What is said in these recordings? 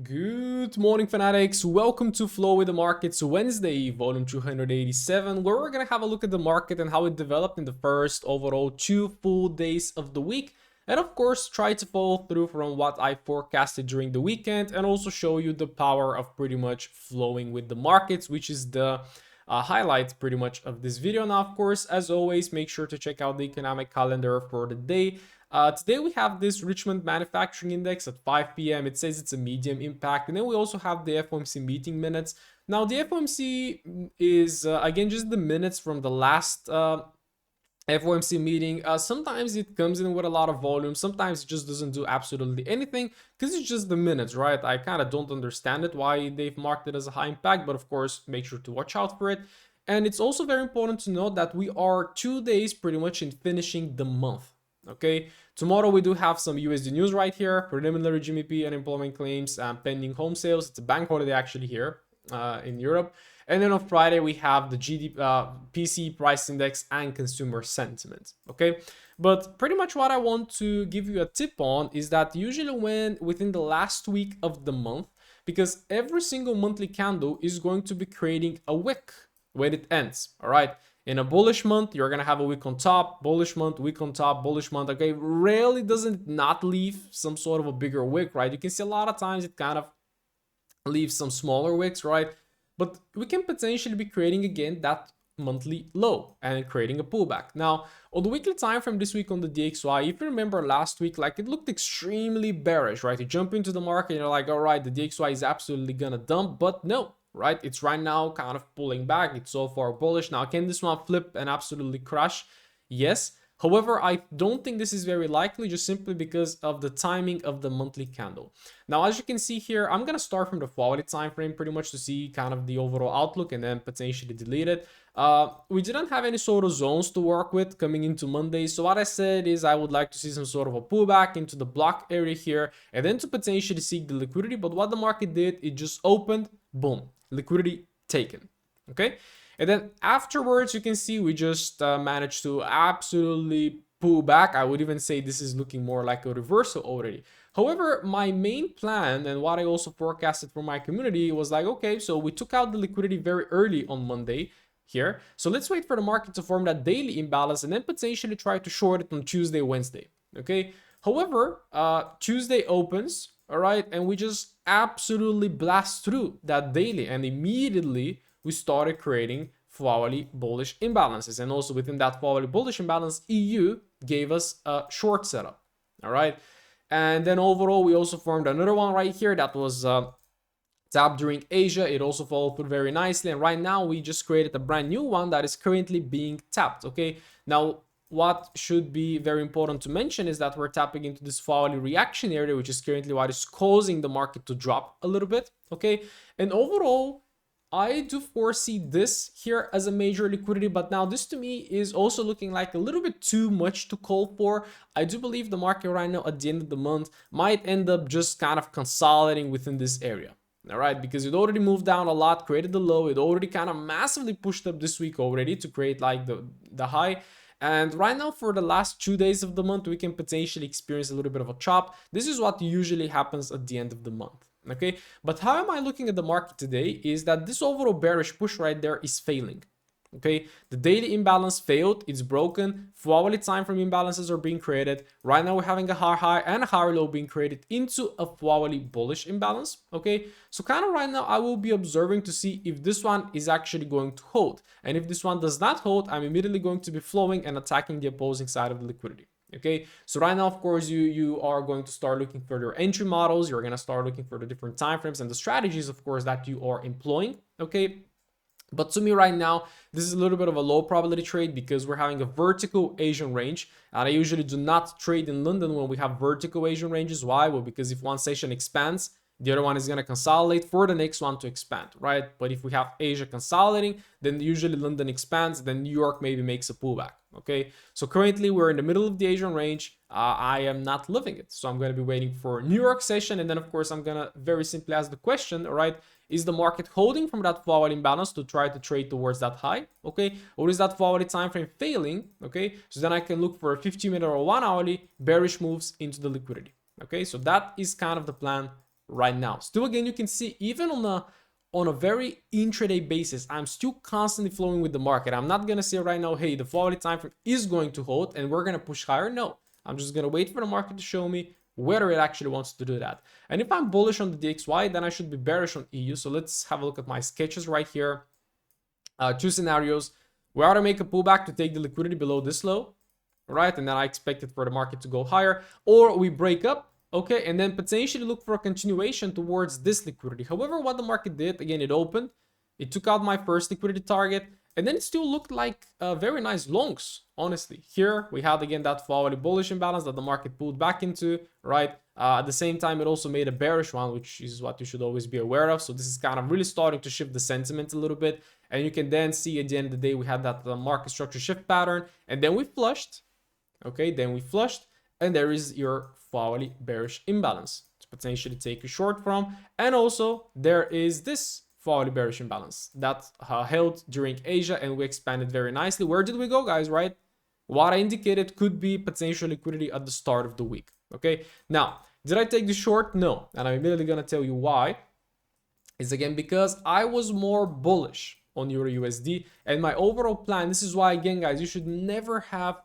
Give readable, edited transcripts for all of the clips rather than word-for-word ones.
Good morning, fanatics. Welcome to Flow with the Markets Wednesday, volume 287, where we're going to have a look at the market and how it developed in the first overall 2 full days of the week. And of course, try to follow through from what I forecasted during the weekend and also show you the power of pretty much flowing with the markets, which is the highlight pretty much of this video. Now, of course, as always, make sure to check out the economic calendar for the day. Today we have this Richmond Manufacturing Index at 5 p.m. It says it's a medium impact. And then we also have the FOMC meeting minutes. Now, the FOMC is, again, just the minutes from the last FOMC meeting. Sometimes it comes in with a lot of volume. Sometimes it just doesn't do absolutely anything because it's just the minutes, right? I kind of don't understand it, why they've marked it as a high impact. But of course, make sure to watch out for it. And it's also very important to note that we are 2 days pretty much in finishing the month. Okay, tomorrow we do have some USD news right here, preliminary GBP unemployment claims and pending home sales. It's a bank holiday actually here in Europe. And then on Friday we have the PC price index and consumer sentiment. Okay, but pretty much what I want to give you a tip on is that usually when within the last week of the month, because every single monthly candle is going to be creating a wick when it ends. All right. In a bullish month, you're going to have a wick on top, bullish month, wick on top, bullish month. Okay, rarely doesn't not leave some sort of a bigger wick, right? You can see a lot of times it kind of leaves some smaller wicks, right? But we can potentially be creating again that monthly low and creating a pullback. Now, on the weekly time frame this week on the DXY, if you remember last week, like it looked extremely bearish, right? You jump into the market and you're like, all right, the DXY is absolutely going to dump, but no. Right, it's right now kind of pulling back. It's so far bullish. Now, can this one flip and absolutely crash? Yes. However, I don't think this is very likely, just simply because of the timing of the monthly candle. Now, as you can see here, I'm going to start from the quality time frame pretty much to see kind of the overall outlook and then potentially delete it. We didn't have any sort of zones to work with coming into Monday. So what I said is I would like to see some sort of a pullback into the block area here and then to potentially seek the liquidity. But what the market did, it just opened, boom, liquidity taken. Okay. And then afterwards, you can see we just managed to absolutely pull back. I would even say this is looking more like a reversal already. However, my main plan and what I also forecasted for my community was like, okay, so we took out the liquidity very early on Monday here. So let's wait for the market to form that daily imbalance and then potentially try to short it on Tuesday, Wednesday. Okay. However, Tuesday opens, all right, and we just absolutely blast through that daily and immediately we started creating hourly bullish imbalances. And also within that hourly bullish imbalance, EU gave us a short setup. All right. And then overall, we also formed another one right here that was tapped during Asia. It also followed through very nicely. And right now we just created a brand new one that is currently being tapped. Okay. Now, what should be very important to mention is that we're tapping into this hourly reaction area, which is currently what is causing the market to drop a little bit. Okay. And overall, I do foresee this here as a major liquidity, but now this to me is also looking like a little bit too much to call for. I do believe the market right now at the end of the month might end up just kind of consolidating within this area. All right, because it already moved down a lot, created the low. It already kind of massively pushed up this week already to create like the high. And right now for the last 2 days of the month, we can potentially experience a little bit of a chop. This is what usually happens at the end of the month. Okay, but how am I looking at the market today is that this overall bearish push right there is failing. Okay, the daily imbalance failed, it's broken. Hourly time frame imbalances are being created. Right now we're having a high and a higher low being created into a hourly bullish imbalance. Okay, so kind of right now I will be observing to see if this one is actually going to hold, and if this one does not hold, I'm immediately going to be flowing and attacking the opposing side of the liquidity. Okay, so right now, of course, you are going to start looking for your entry models. You're going to start looking for the different time frames and the strategies, of course, that you are employing. Okay, but to me right now, this is a little bit of a low probability trade because we're having a vertical Asian range. And I usually do not trade in London when we have vertical Asian ranges. Why? Well, because if one session expands, the other one is going to consolidate for the next one to expand, right? But if we have Asia consolidating, then usually London expands, then New York maybe makes a pullback. Okay, so currently we're in the middle of the Asian range. I am not loving it, so I'm going to be waiting for New York session, and then of course I'm going to very simply ask the question, all right, is the market holding from that forward imbalance to try to trade towards that high? Okay, or is that forward time frame failing? Okay, so then I can look for a 50-minute or 1 hourly bearish moves into the liquidity. Okay, so that is kind of the plan right now. Still, again, you can see even on a very intraday basis, I'm still constantly flowing with the market. I'm not gonna say right now, hey, the volatility time frame is going to hold and we're gonna push higher. No, I'm just gonna wait for the market to show me whether it actually wants to do that. And if I'm bullish on the DXY, then I should be bearish on EU. So let's have a look at my sketches right here. Two scenarios. We ought to make a pullback to take the liquidity below this low, right? And then I expect it for the market to go higher, or we break up, okay, and then potentially look for a continuation towards this liquidity. However, what the market did, again, it opened, it took out my first liquidity target, and then it still looked like very nice longs, honestly. Here we had again that volatility bullish imbalance that the market pulled back into, right? At the same time, it also made a bearish one, which is what you should always be aware of. So this is kind of really starting to shift the sentiment a little bit. And you can then see at the end of the day, we had that market structure shift pattern, and then we flushed. Okay, then we flushed, and there is your volatility bearish imbalance to potentially take a short from. And also there is this volatility bearish imbalance that held during Asia, and we expanded very nicely. Where did we go, guys? Right, what I indicated could be potential liquidity at the start of the week. Okay, now did I take the short? No, and I'm immediately gonna tell you why. It's again because I was more bullish on Euro USD, and my overall plan, this is why, again, guys, you should never have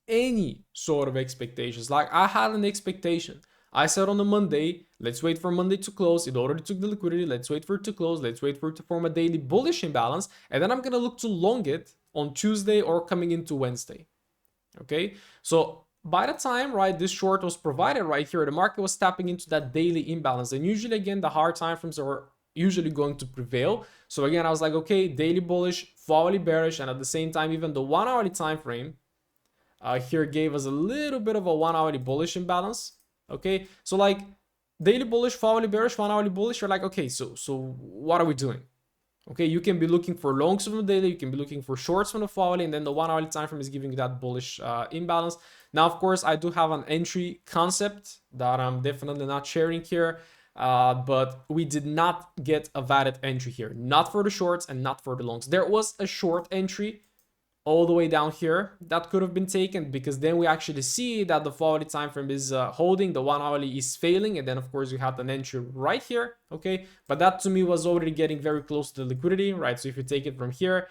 any sort of expectations. Like I had an expectation. I said on a Monday, let's wait for Monday to close. It already took the liquidity. Let's wait for it to close. Let's wait for it to form a daily bullish imbalance. And then I'm going to look to long it on Tuesday or coming into Wednesday. Okay. So by the time, right, this short was provided right here, the market was tapping into that daily imbalance. And usually, again, the hard time frames are usually going to prevail. So again, I was like, okay, daily bullish, volatility bearish, and at the same time, even the 1 hourly time frame here gave us a little bit of a 1 hourly bullish imbalance. Okay, so like daily bullish, volatility bearish, 1 hourly bullish, you're like, okay, so what are we doing? Okay, you can be looking for longs from the daily, you can be looking for shorts from the volatility, and then the 1 hourly time frame is giving you that bullish imbalance. Now, of course, I do have an entry concept that I'm definitely not sharing here. But we did not get a valid entry here, not for the shorts and not for the longs. There was a short entry all the way down here that could have been taken, because then we actually see that the volatility time frame is holding, the 1 hourly is failing, and then of course you have an entry right here. Okay, but that to me was already getting very close to the liquidity, right? So if you take it from here,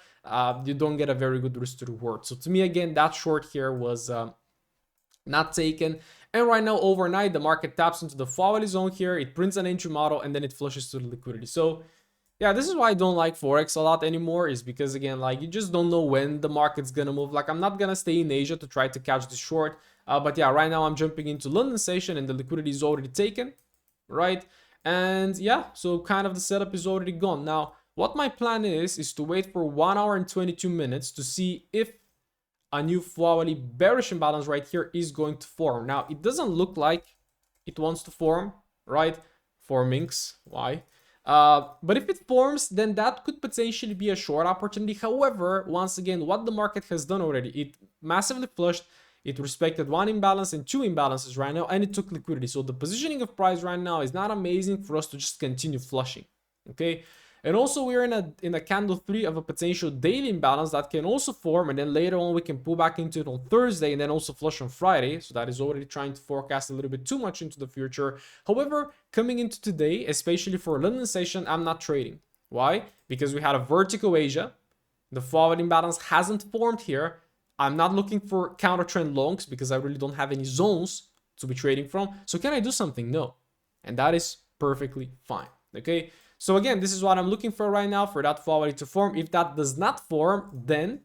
you don't get a very good risk to reward. So to me, again, that short here was not taken. And right now, overnight, the market taps into the volatility zone here, it prints an entry model, and then it flushes to the liquidity. So yeah, this is why I don't like Forex a lot anymore, is because, again, like, you just don't know when the market's gonna move. Like, I'm not gonna stay in Asia to try to catch the short. But yeah, right now I'm jumping into London session and the liquidity is already taken, right? And yeah, so kind of the setup is already gone. Now, what my plan is to wait for 1 hour and 22 minutes to see if a new volatility bearish imbalance right here is going to form. Now, it doesn't look like it wants to form, right? Formings, why? But if it forms, then that could potentially be a short opportunity. However, once again, what the market has done already, it massively flushed, it respected one imbalance and two imbalances right now, and it took liquidity. So the positioning of price right now is not amazing for us to just continue flushing, okay? And also we're in a candle 3 of a potential daily imbalance that can also form, and then later on we can pull back into it on Thursday and then also flush on Friday. So that is already trying to forecast a little bit too much into the future. However, coming into today, especially for London session, I'm not trading. Why? Because we had a vertical Asia. The forward imbalance hasn't formed here. I'm not looking for counter trend longs because I really don't have any zones to be trading from. So can I do something? No. And that is perfectly fine. Okay. So again, this is what I'm looking for right now, for that volatility to form. If that does not form, then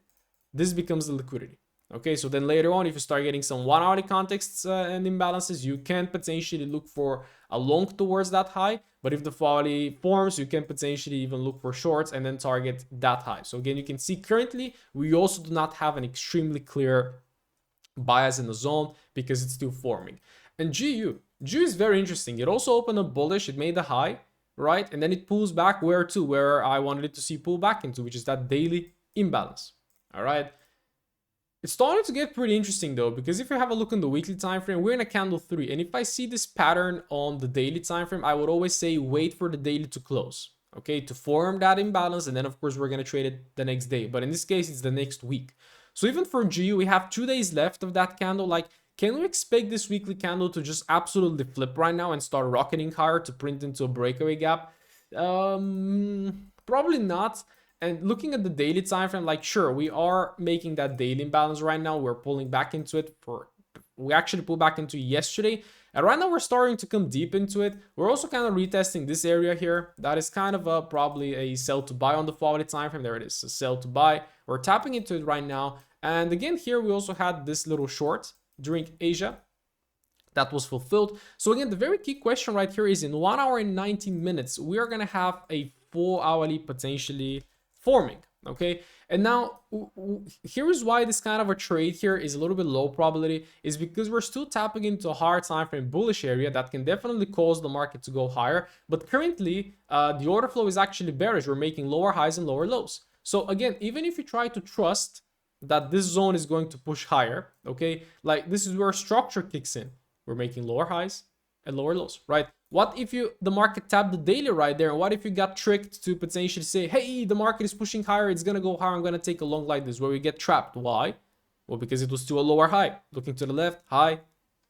this becomes the liquidity. Okay, so then later on, if you start getting some 1 hourly contexts and imbalances, you can potentially look for a long towards that high. But if the volatility forms, you can potentially even look for shorts and then target that high. So again, you can see currently, we also do not have an extremely clear bias in the zone because it's still forming. And GU is very interesting. It also opened up bullish, it made a high, right? And then it pulls back where to? Where I wanted it to see pull back into, which is that daily imbalance. All right. It's starting to get pretty interesting though, because if you have a look on the weekly time frame, we're in a candle 3. And if I see this pattern on the daily time frame, I would always say wait for the daily to close, okay, to form that imbalance. And then of course we're going to trade it the next day. But in this case, it's the next week. So even for GU, we have 2 days left of that candle. Like, Can we expect this weekly candle to just absolutely flip right now and start rocketing higher to print into a breakaway gap? Probably not. And looking at the daily time frame, like sure, we are making that daily imbalance right now. We're pulling back into it. We actually pulled back into yesterday. And right now we're starting to come deep into it. We're also kind of retesting this area here. That is kind of probably a sell to buy on the quality time frame. There it is, a sell to buy. We're tapping into it right now. And again, here we also had this little short during Asia that was fulfilled. So again, the very key question right here is in 1 hour and 19 minutes, we are going to have a full hourly potentially forming. Okay, and now here is why this kind of a trade here is a little bit low probability, is because we're still tapping into a higher time frame bullish area that can definitely cause the market to go higher. But currently the order flow is actually bearish. We're making lower highs and lower lows. So again, even if you try to trust that this zone is going to push higher, okay, like this is where structure kicks in. We're making lower highs and lower lows, right? What if the market tapped the daily right there? And what if you got tricked to potentially say, hey, the market is pushing higher, it's going to go higher, I'm going to take a long like this, where we get trapped? Why? Well, because it was still a lower high. Looking to the left, high,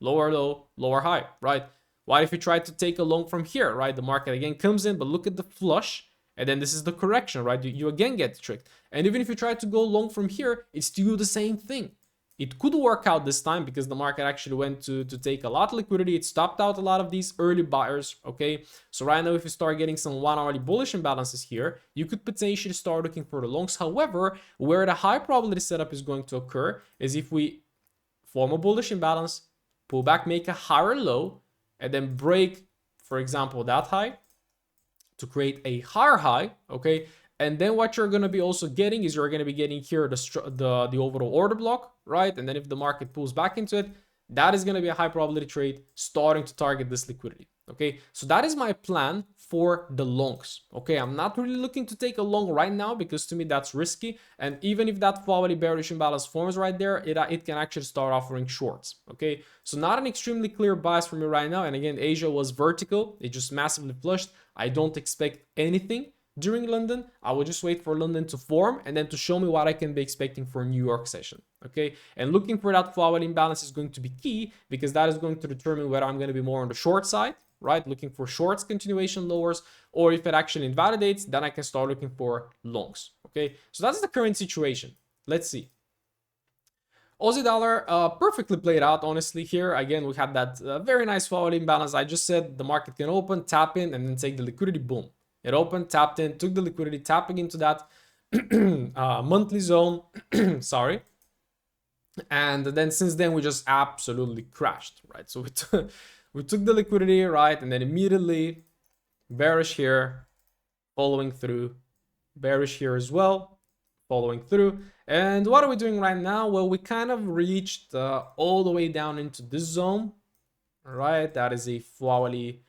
lower low, lower high, right? What if you try to take a long from here, right? The market again comes in, but look at the flush. And then this is the correction, right? You again get tricked. And even if you try to go long from here, it's still the same thing. It could work out this time because the market actually went to take a lot of liquidity. It stopped out a lot of these early buyers, okay? So right now, if you start getting some 1 hourly bullish imbalances here, you could potentially start looking for the longs. However, where the high probability setup is going to occur is if we form a bullish imbalance, pull back, make a higher low, and then break, for example, that high to create a higher high, okay? And then what you're going to be also getting is you're going to be getting here the overall order block, right? And then if the market pulls back into it, that is going to be a high probability trade starting to target this liquidity, okay? So that is my plan for the longs, okay? I'm not really looking to take a long right now because to me that's risky. And even if that quality bearish imbalance forms right there, it can actually start offering shorts, okay? So not an extremely clear bias for me right now. And again, Asia was vertical. It just massively flushed. I don't expect anything during London. I will just wait for London to form and then to show me what I can be expecting for a New York session, okay? And looking for that quality imbalance is going to be key because that is going to determine whether I'm going to be more on the short side, right? Looking for shorts, continuation lowers, or if it actually invalidates, then I can start looking for longs, okay? So that's the current situation. Let's see. Aussie dollar perfectly played out, honestly, here. Again, we had that very nice quality imbalance. I just said the market can open, tap in, and then take the liquidity, boom. It opened, tapped in, took the liquidity, tapping into that monthly zone, sorry. And then since then, we just absolutely crashed, right? So we took the liquidity, right? And then immediately bearish here, following through, bearish here as well, following through. And what are we doing right now? Well, we kind of reached all the way down into this zone, right? That is a hourly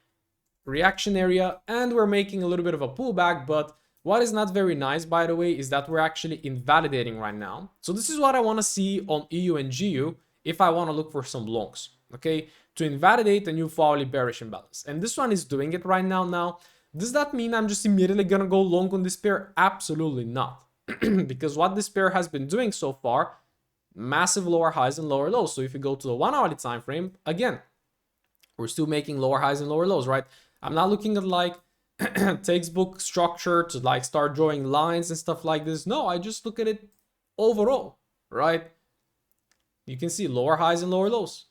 reaction area, and we're making a little bit of a pullback. But what is not very nice, by the way, is that we're actually invalidating right now. So this is what I want to see on EU and GU if I want to look for some longs, okay, to invalidate a new hourly bearish imbalance. And this one is doing it right now. Now, does that mean I'm just immediately gonna go long on this pair? Absolutely not. Because what this pair has been doing so far, massive lower highs and lower lows. So if you go to the 1 hourly time frame, again, we're still making lower highs and lower lows, right? I'm not looking at like textbook structure to like start drawing lines and stuff like this. No, I just look at it overall, right? You can see lower highs and lower lows,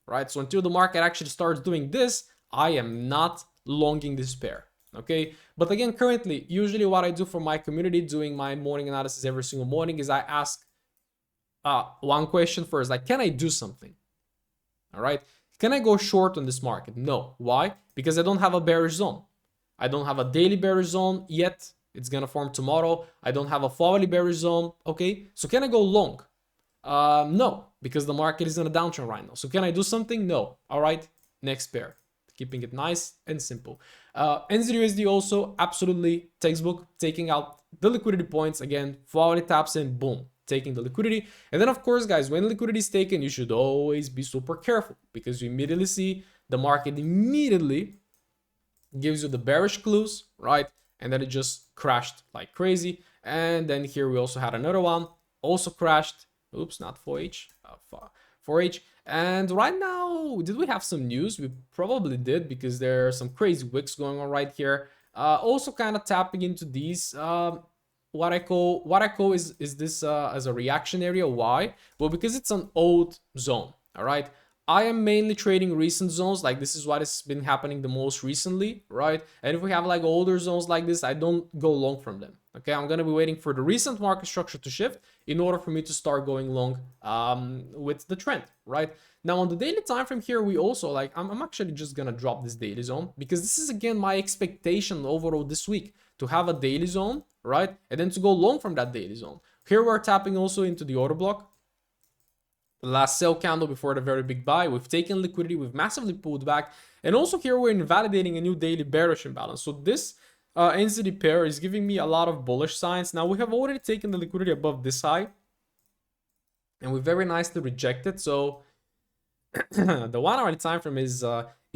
right? So until the market actually starts doing this, I am not longing this pair, okay? But again, currently, usually what I do for my community, doing my morning analysis every single morning, is I ask one question first, like, can I do something? All right. Can I go short on this market? No. Why? Because I don't have a bearish zone. I don't have a daily bearish zone yet. It's going to form tomorrow. I don't have a hourly bearish zone. Okay. So can I go long? No, because the market is in a downtrend right now. So can I do something? No. All right. Next pair. Keeping it nice and simple. NZUSD also absolutely textbook, taking out the liquidity points. Again, hourly taps in, boom, taking the liquidity. And then of course, guys, when liquidity is taken, you should always be super careful because you immediately see the market immediately gives you the bearish clues, right? And then it just crashed like crazy. And then here we also had another one, also crashed. Oops, not 4H, 4H. And right now, did we have some news? We probably did, because there are some crazy wicks going on right here. Also kind of tapping into these, what I call is this as a reaction area. Why? Well, because it's an old zone. All right. I am mainly trading recent zones. Like, this is what has been happening the most recently, right? And if we have like older zones like this, I don't go long from them. Okay, I'm gonna be waiting for the recent market structure to shift in order for me to start going long with the trend, right? Now on the daily time frame here, we also like, I'm actually just gonna drop this daily zone, because this is again my expectation overall this week, to have a daily zone, right? And then to go long from that daily zone. Here we're tapping also into the order block. The last sell candle before the very big buy. We've taken liquidity, we've massively pulled back, and also here we're invalidating a new daily bearish imbalance. So this NZD pair is giving me a lot of bullish signs. Now we have already taken the liquidity above this high, and we very nicely rejected. So the 1 hourly time frame is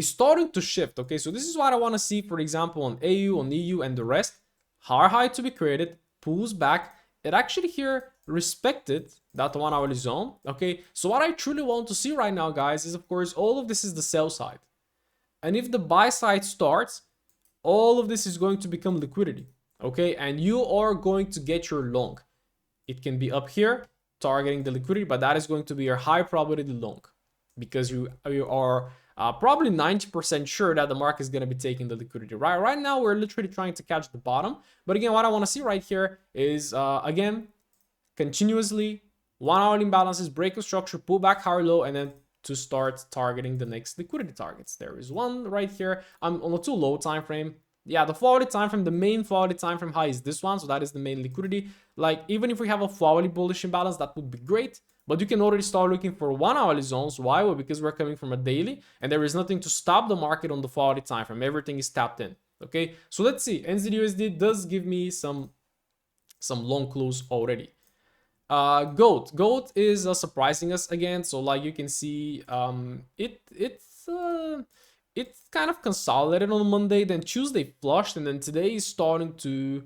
starting to shift. Okay, so this is what I want to see, for example, on AU, on EU, and the rest. Higher high to be created, pulls back. It actually here respected that 1 hourly zone. Okay, so what I truly want to see right now, guys, is of course all of this is the sell side, and if the buy side starts, all of this is going to become liquidity. Okay, and you are going to get your long. It can be up here targeting the liquidity, but that is going to be your high probability long, because you are probably 90% sure that the market is going to be taking the liquidity. Right now we're literally trying to catch the bottom, but again, what I want to see right here is again continuously 1 hour imbalances, break of structure, pull back higher low, and then to start targeting the next liquidity targets. There is one right here. I'm on a too low time frame. Yeah, the four-hourly time frame, the main four-hourly time frame high is this one, so that is the main liquidity. Like, even if we have a four-hourly bullish imbalance, that would be great, but you can already start looking for 1 hourly zones. Why? Well, because we're coming from a daily, and there is nothing to stop the market on the four-hourly time frame. Everything is tapped in. Okay, so let's see. NZD USD does give me some long clues already. Goat is surprising us again. So like you can see, it's kind of consolidated on Monday, then Tuesday flushed, and then today is starting to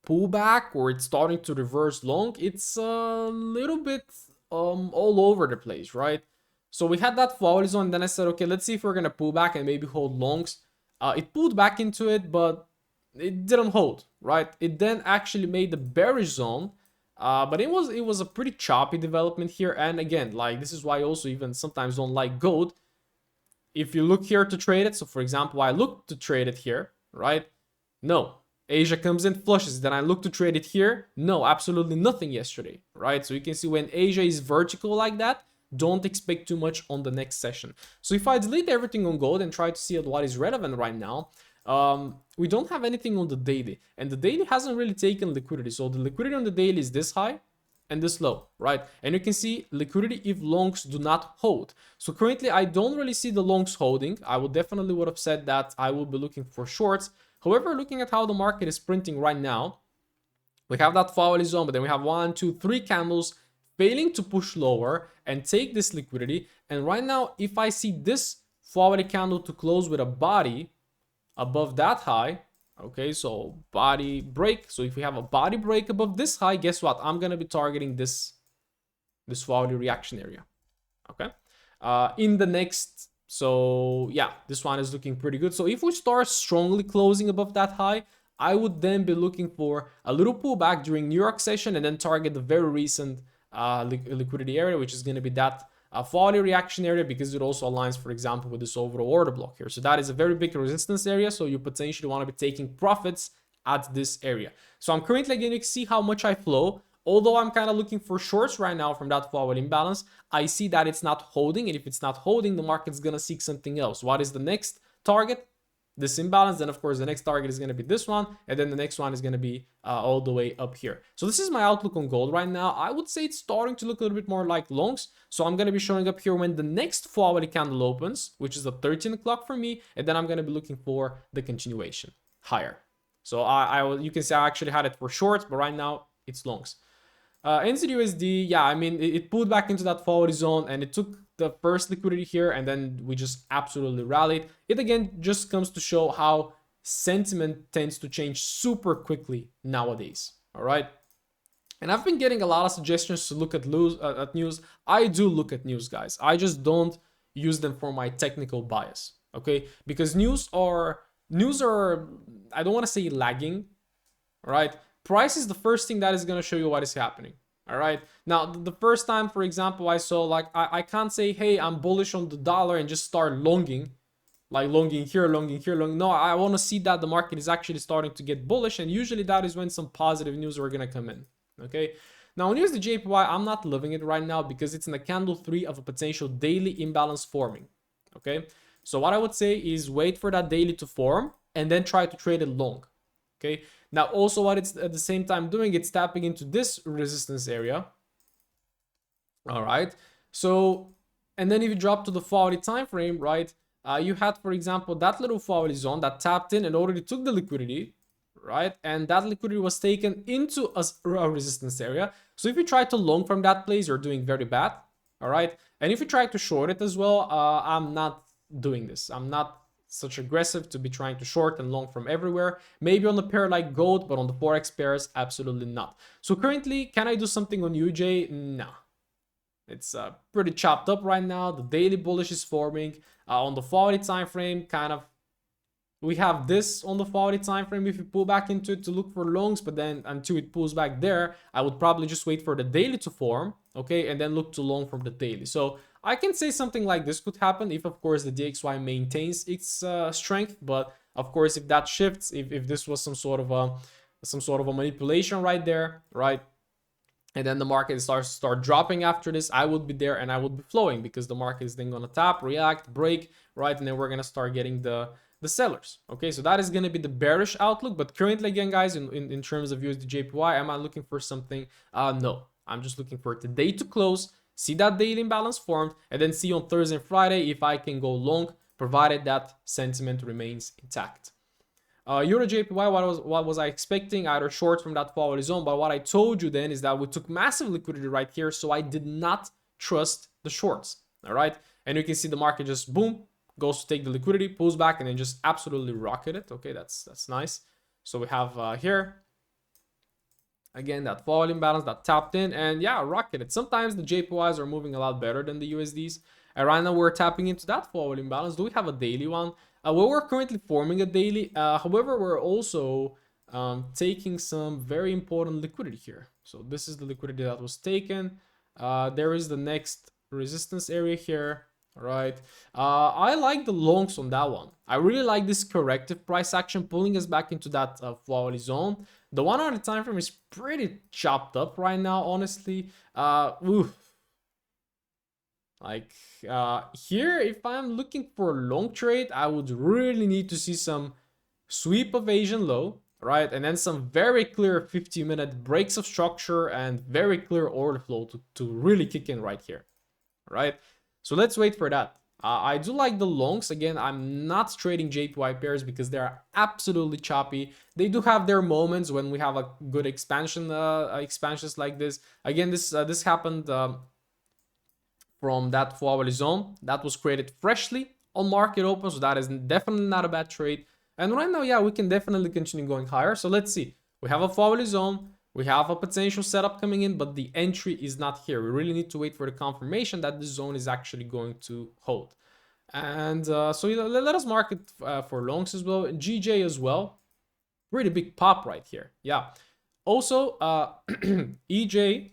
pull back, or it's starting to reverse long. It's a little bit all over the place, right? So we had that fall zone, and then I said, okay, let's see if we're gonna pull back and maybe hold longs. It pulled back into it, but it didn't hold, right? It then actually made the bearish zone. But it was a pretty choppy development here, and again, like, this is why I also even sometimes don't like gold. If you look here to trade it, so for example, I look to trade it here, right? No, Asia comes in, flushes, then I look to trade it here. No, absolutely nothing yesterday, right? So you can see when Asia is vertical like that, don't expect too much on the next session. So if I delete everything on gold and try to see what is relevant right now, we don't have anything on the daily, and the daily hasn't really taken liquidity. So the liquidity on the daily is this high and this low, right? And you can see liquidity if longs do not hold. So currently I don't really see the longs holding. I would have said that I will be looking for shorts. However, looking at how the market is printing right now, we have that foul zone, but then we have 1, 2, 3 candles failing to push lower and take this liquidity. And right now, if I see this foul candle to close with a body above that high, okay, so body break. So if we have a body break above this high, guess what? I'm gonna be targeting this volatile reaction area. Okay, in the next. So yeah, this one is looking pretty good. So if we start strongly closing above that high, I would then be looking for a little pullback during New York session, and then target the very recent liquidity area, which is going to be that volatile reaction area, because it also aligns, for example, with this overall order block here. So that is a very big resistance area. So you potentially want to be taking profits at this area. So I'm currently going to see how much I flow. Although I'm kind of looking for shorts right now from that forward imbalance, I see that it's not holding. And if it's not holding, the market's going to seek something else. What is the next target? This imbalance. Then, of course, the next target is going to be this one. And then the next one is going to be all the way up here. So this is my outlook on gold right now. I would say it's starting to look a little bit more like longs. So I'm going to be showing up here when the next forward candle opens, which is at 13 o'clock for me. And then I'm going to be looking for the continuation higher. So you can say I actually had it for shorts, but right now it's longs. NZUSD, yeah, I mean, it pulled back into that forward zone, and it took the first liquidity here, and then we just absolutely rallied. It again just comes to show how sentiment tends to change super quickly nowadays. All right. And I've been getting a lot of suggestions to look at news. I do look at news, guys. I just don't use them for my technical bias, okay? Because news are I don't want to say lagging, right? Price is the first thing that is going to show you what is happening. All right. Now, the first time, for example, I saw like I can't say, hey, I'm bullish on the dollar and just start longing, like longing here, longing here, longing. No, I want to see that the market is actually starting to get bullish, and usually that is when some positive news are going to come in. Okay. Now, when USD JPY, I'm not loving it right now because it's in a candle 3 of a potential daily imbalance forming. Okay. So what I would say is wait for that daily to form and then try to trade it long. Okay. Now, also what it's at the same time doing, it's tapping into this resistance area. All right. So, and then if you drop to the 40 time frame, right, you had, for example, that little 40 zone that tapped in and already took the liquidity, right? And that liquidity was taken into a resistance area. So if you try to long from that place, you're doing very bad. All right. And if you try to short it as well, I'm not doing this. I'm not such aggressive to be trying to short and long from everywhere. Maybe on a pair like gold, but on the Forex pairs, absolutely not. So currently, can I do something on UJ? No. It's pretty chopped up right now. The daily bullish is forming. On the 40 time frame, kind of, we have this on the 40 time frame if you pull back into it to look for longs, but then until it pulls back there, I would probably just wait for the daily to form, okay, and then look to long from the daily. So I can say something like this could happen if, of course, the DXY maintains its strength. But of course, if that shifts, if this was some sort of a manipulation right there, right, and then the market start dropping after this, I would be there and I would be flowing because the market is then gonna tap, react, break, right, and then we're gonna start getting the sellers. Okay, so that is going to be the bearish outlook. But currently, again, guys, in terms of USD JPY, am I looking for something? No, I'm just looking for today to close, see that daily imbalance formed, and then see on Thursday and Friday if I can go long, provided that sentiment remains intact. Euro JPY, what was I expecting? Either short from that forward zone, but what I told you then is that we took massive liquidity right here, so I did not trust the shorts. All right, and you can see the market just boom, goes to take the liquidity, pulls back, and then just absolutely rocket it. Okay, that's nice. So we have here again that fall imbalance that tapped in, and yeah, rocket it. Sometimes the JPYs are moving a lot better than the USDs, and right now we're tapping into that forward imbalance. Do we have a daily one? Well, we're currently forming a daily. However, we're also taking some very important liquidity here. So this is the liquidity that was taken. There is the next resistance area here. All right, I like the longs on that one. I really like this corrective price action pulling us back into that flowery zone. The 1 hour time frame is pretty chopped up right now, honestly. Like here, if I'm looking for a long trade, I would really need to see some sweep of Asian low, right, and then some very clear 50-minute breaks of structure and very clear order flow to really kick in right here, right? So let's wait for that. I do like the longs. Again, I'm not trading JPY pairs because they're absolutely choppy. They do have their moments when we have a good expansions like this. Again, this happened from that forward zone that was created freshly on market open, so that is definitely not a bad trade. And right now, yeah, we can definitely continue going higher. So let's see. We have a forward zone. We have a potential setup coming in, but the entry is not here. We really need to wait for the confirmation that this zone is actually going to hold. And so let us mark it for longs as well. GJ as well. Pretty big pop right here. Yeah. Also, EJ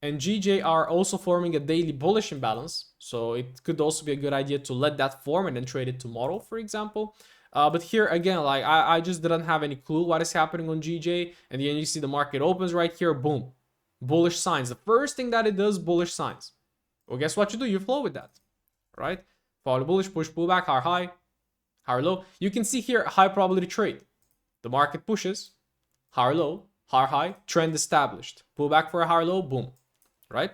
and GJ are also forming a daily bullish imbalance. So it could also be a good idea to let that form and then trade it tomorrow, for example. But here again, like I just didn't have any clue what is happening on GJ, and then you see the market opens right here, boom, bullish signs. The first thing that it does, bullish signs. Well, guess what you do? You flow with that, right? Follow bullish, push, pull back, higher higher low. You can see here high probability trade. The market pushes, higher low, higher high, trend established. Pull back for a higher low, boom, right?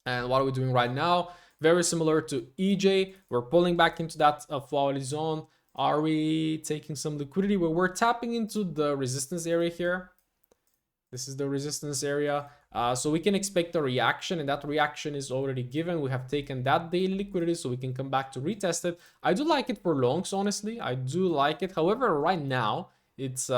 And what are we doing right now? Very similar to EJ. We're pulling back into that quality zone. Are we taking some liquidity? Well, we're tapping into the resistance area here. This is the resistance area. So we can expect a reaction, and that reaction is already given. We have taken that daily liquidity, so we can come back to retest it. I do like it for longs, honestly. I do like it. However, right now, it's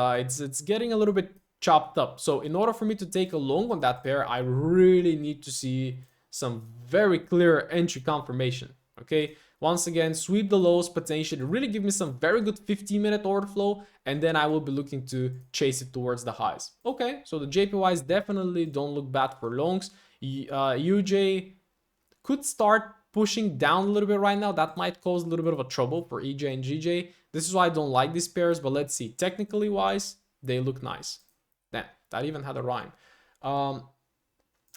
getting a little bit chopped up. So in order for me to take a long on that pair, I really need to see some very clear entry confirmation. Okay, once again, sweep the lows potentially, really give me some very good 15-minute order flow, and then I will be looking to chase it towards the highs. Okay, so the JPYs definitely don't look bad for longs. UJ could start pushing down a little bit right now. That might cause a little bit of a trouble for EJ and GJ. This is why I don't like these pairs, but let's see. Technically wise, they look nice. Damn, that even had a rhyme.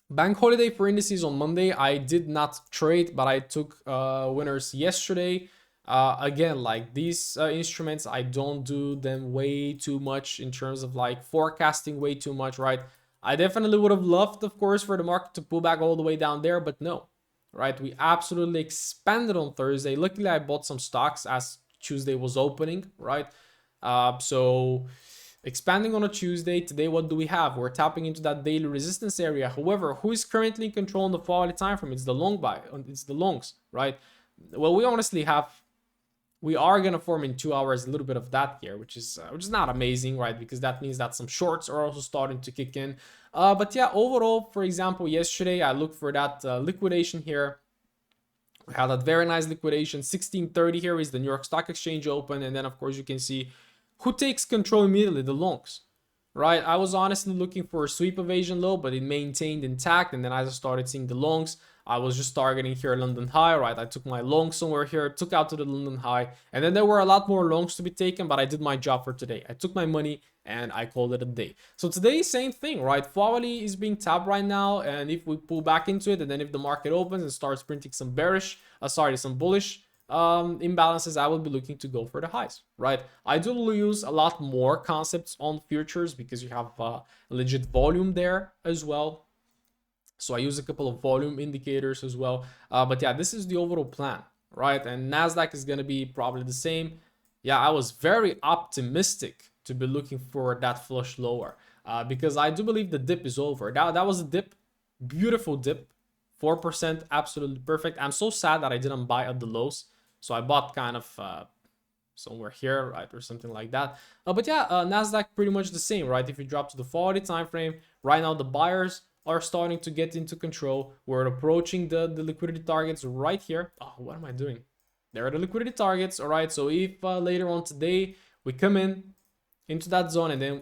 Bank holiday for indices on Monday. I did not trade, but I took winners yesterday. Again, like these instruments, I don't do them way too much in terms of like forecasting way too much, right? I definitely would have loved, of course, for the market to pull back all the way down there, but no, right? We absolutely expanded on Thursday. Luckily, I bought some stocks as Tuesday was opening, right? So expanding on a Tuesday, today what do we have? We're tapping into that daily resistance area. However, who is currently in control on the quality time frame? It's the long buy, it's the longs, right? Well, we honestly have, we are gonna form in 2 hours a little bit of that here, which is not amazing, right? Because that means that some shorts are also starting to kick in. But yeah, overall, for example, yesterday I looked for that liquidation here. We had that very nice liquidation. 16:30 here is the New York Stock Exchange open, and then of course you can see who takes control immediately, the longs, right? I was honestly looking for a sweep evasion low, but it maintained intact, and then as I started seeing the longs, I was just targeting here London high, right? I took my long somewhere here, took out to the London high, and then there were a lot more longs to be taken, but I did my job for today. I took my money and I called it a day. So today, same thing, right? Quality is being tapped right now, and if we pull back into it, and then if the market opens and starts printing some bearish, some bullish imbalances, I will be looking to go for the highs, right? I do use a lot more concepts on futures because you have legit volume there as well. So I use a couple of volume indicators as well. But yeah, this is the overall plan, right? And NASDAQ is going to be probably the same. Yeah, I was very optimistic to be looking for that flush lower because I do believe the dip is over. That was a dip, beautiful dip, 4%, absolutely perfect. I'm so sad that I didn't buy at the lows. So I bought kind of somewhere here, right, or something like that. But yeah, NASDAQ pretty much the same, right? If you drop to the 40 time frame, right now the buyers are starting to get into control. We're approaching the liquidity targets right here. Oh, what am I doing? There are the liquidity targets, all right? So if later on today we come into that zone, and then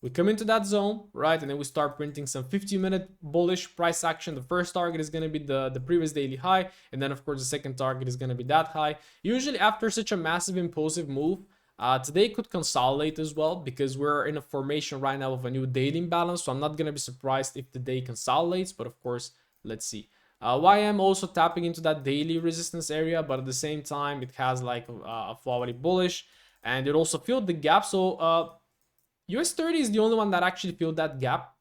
we come into that zone, right? And then we start printing some 15-minute bullish price action. The first target is going to be the previous daily high. And then, of course, the second target is going to be that high. Usually after such a massive impulsive move, today could consolidate as well because we're in a formation right now of a new daily imbalance. So I'm not going to be surprised if the day consolidates. But of course, let's see. YM also tapping into that daily resistance area. But at the same time, it has like a quality bullish. And it also filled the gap. So US 30 is the only one that actually filled that gap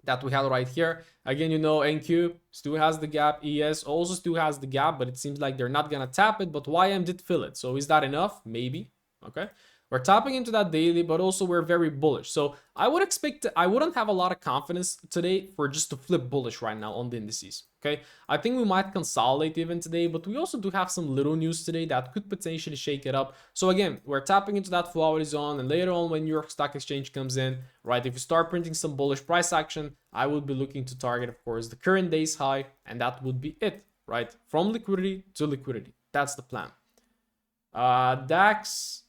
that we had right here. Again, you know, NQ still has the gap. ES also still has the gap, but it seems like they're not going to tap it. But YM did fill it. So is that enough? Maybe. Okay. We're tapping into that daily, but also we're very bullish. So I would expect, I wouldn't have a lot of confidence today for just to flip bullish right now on the indices. Okay. I think we might consolidate even today, but we also do have some little news today that could potentially shake it up. So again, we're tapping into that quality zone, and later on when New York Stock Exchange comes in, right, if we start printing some bullish price action, I would be looking to target, of course, the current day's high, and that would be it, right? From liquidity to liquidity. That's the plan. DAX.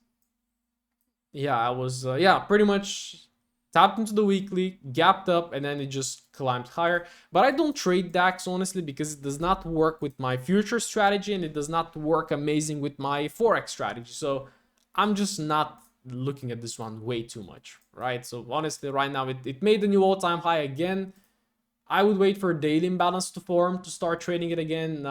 Yeah, I was, pretty much tapped into the weekly, gapped up, and then it just climbed higher. But I don't trade DAX, honestly, because it does not work with my future strategy, and it does not work amazing with my Forex strategy. So I'm just not looking at this one way too much, right? So honestly, right now, it made the new all-time high again. I would wait for a daily imbalance to form to start trading it again.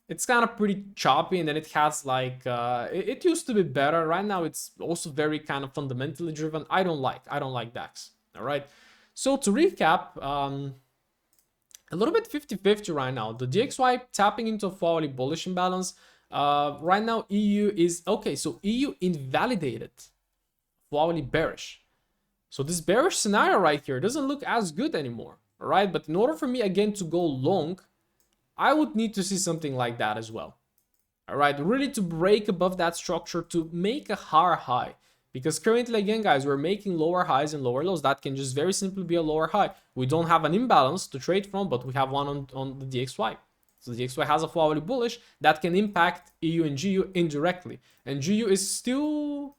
It's kind of pretty choppy, and then it has like it used to be better. Right now it's also very kind of fundamentally driven. I don't like DAX. All right, so to recap, a little bit 50-50 right now. The DXY tapping into a quality bullish imbalance. Right now EU is okay, so EU invalidated quality bearish. So this bearish scenario right here doesn't look as good anymore. All right, but in order for me again to go long, I would need to see something like that as well. All right, really to break above that structure to make a higher high. Because currently, again, guys, we're making lower highs and lower lows. That can just very simply be a lower high. We don't have an imbalance to trade from, but we have one on the DXY. So the DXY has a hourly bullish that can impact EU and GU indirectly. And GU is still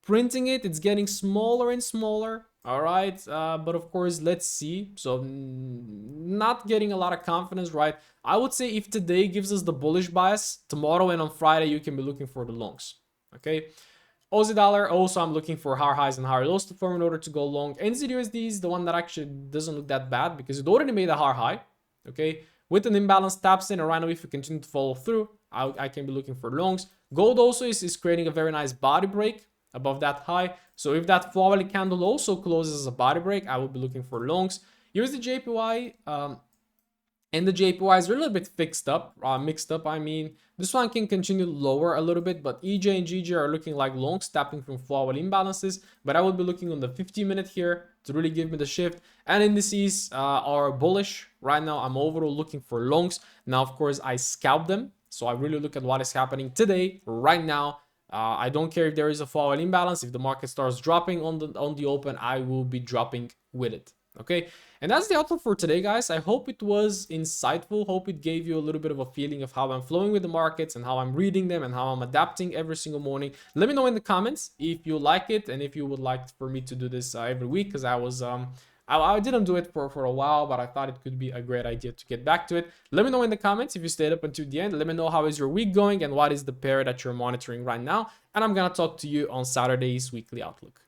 printing it. It's getting smaller and smaller. All right. But of course, let's see. So not getting a lot of confidence, right? I would say if today gives us the bullish bias, tomorrow and on Friday, you can be looking for the longs. Okay. Aussie dollar, also I'm looking for higher highs and higher lows to form in order to go long. NZUSD is the one that actually doesn't look that bad because it already made a higher high. Okay. With an imbalance taps in, and right now if we continue to follow through, I can be looking for longs. Gold also is creating a very nice body break above that high. So if that 4-hourly candle also closes as a body break, I will be looking for longs. Here's the JPY. And the JPYs are a little bit mixed up. I mean, this one can continue lower a little bit, but EJ and GG are looking like longs, tapping from 4-hourly imbalances. But I will be looking on the 15-minute here to really give me the shift. And indices are bullish. Right now, I'm overall looking for longs. Now, of course, I scalp them. So I really look at what is happening today, right now. I don't care if there is a 4-hourly imbalance. If the market starts dropping on the open, I will be dropping with it. Okay, and that's the outlook for today, guys. I hope it was insightful. Hope it gave you a little bit of a feeling of how I'm flowing with the markets and how I'm reading them and how I'm adapting every single morning. Let me know in the comments if you like it and if you would like for me to do this every week, because I didn't do it for a while, but I thought it could be a great idea to get back to it. Let me know in the comments if you stayed up until the end. Let me know how is your week going and what is the pair that you're monitoring right now. And I'm gonna talk to you on Saturday's weekly outlook.